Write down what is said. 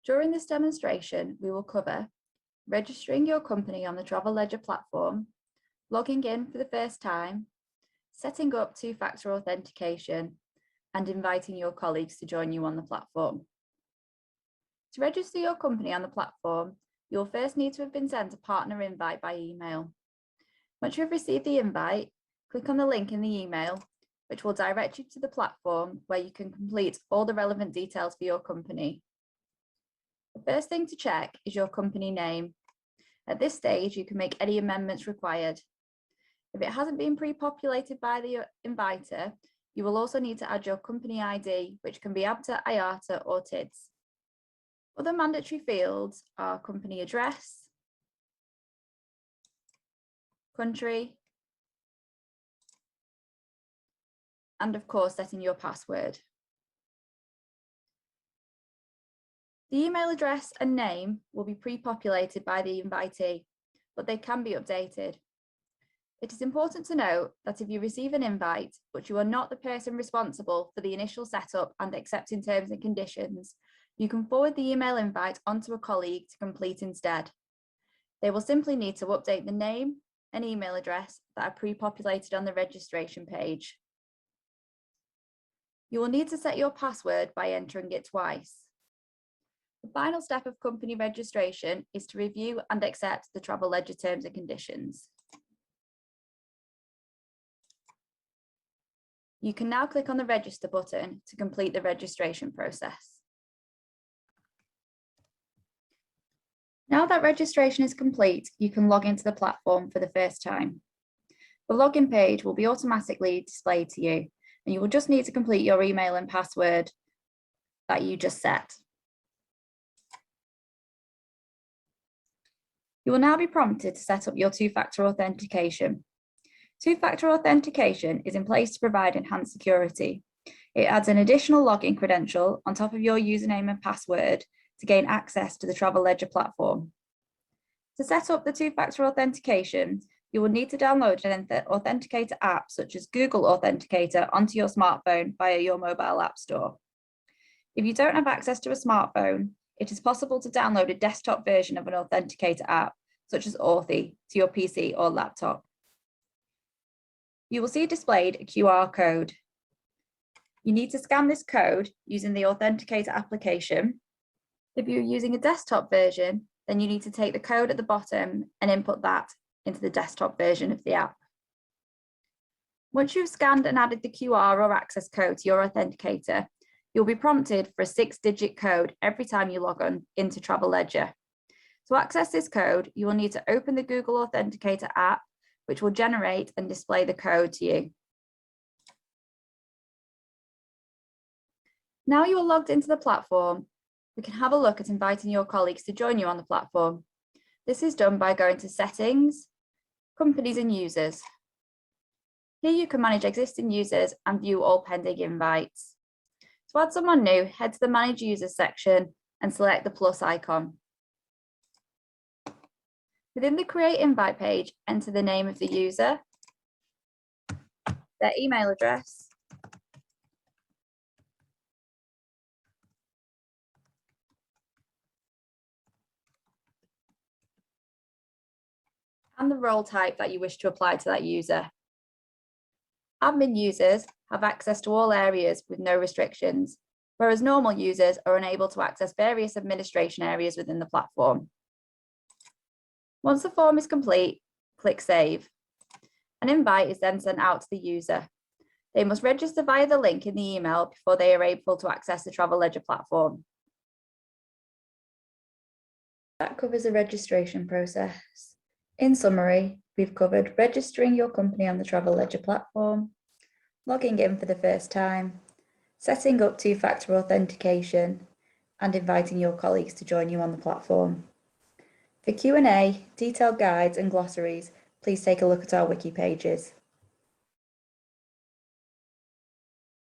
During this demonstration, we will cover registering your company on the Travel Ledger platform, logging in for the first time, setting up two-factor authentication, and inviting your colleagues to join you on the platform. To register your company on the platform, you'll first need to have been sent a partner invite by email. Once you have received the invite, click on the link in the email, which will direct you to the platform where you can complete all the relevant details for your company. The first thing to check is your company name. At this stage, you can make any amendments required. If it hasn't been pre-populated by the inviter, you will also need to add your company ID, which can be ABTA, IATA, or TIDS. Other mandatory fields are company address, country, and of course, setting your password. The email address and name will be pre-populated by the invitee, but they can be updated. It is important to note that if you receive an invite, but you are not the person responsible for the initial setup and accepting terms and conditions, you can forward the email invite onto a colleague to complete instead. They will simply need to update the name and email address that are pre-populated on the registration page. You will need to set your password by entering it twice. The final step of company registration is to review and accept the Travel Ledger terms and conditions. You can now click on the register button to complete the registration process. Now that registration is complete, you can log into the platform for the first time. The login page will be automatically displayed to you, and you will just need to complete your email and password that you just set. You will now be prompted to set up your two-factor authentication. Two-factor authentication is in place to provide enhanced security. It adds an additional login credential on top of your username and password to gain access to the Travel Ledger platform. To set up the two-factor authentication, you will need to download an Authenticator app such as Google Authenticator onto your smartphone via your mobile app store. If you don't have access to a smartphone, it is possible to download a desktop version of an Authenticator app, such as Authy, to your PC or laptop. You will see displayed a QR code. You need to scan this code using the Authenticator application. If you're using a desktop version, then you need to take the code at the bottom and input that into the desktop version of the app. Once you've scanned and added the QR or access code to your Authenticator, you'll be prompted for a 6-digit code every time you log on into Travel Ledger. To access this code, you will need to open the Google Authenticator app, which will generate and display the code to you. Now you are logged into the platform, we can have a look at inviting your colleagues to join you on the platform. This is done by going to Settings, Companies and Users. Here you can manage existing users and view all pending invites. To add someone new, head to the Manage Users section and select the plus icon. Within the Create Invite page, enter the name of the user, their email address, and the role type that you wish to apply to that user. Admin users have access to all areas with no restrictions, whereas normal users are unable to access various administration areas within the platform. Once the form is complete, click Save. An invite is then sent out to the user. They must register via the link in the email before they are able to access the Travel Ledger platform. That covers the registration process. In summary, we've covered registering your company on the Travel Ledger platform, logging in for the first time, setting up two-factor authentication, and inviting your colleagues to join you on the platform. For Q&A, detailed guides and glossaries, please take a look at our wiki pages.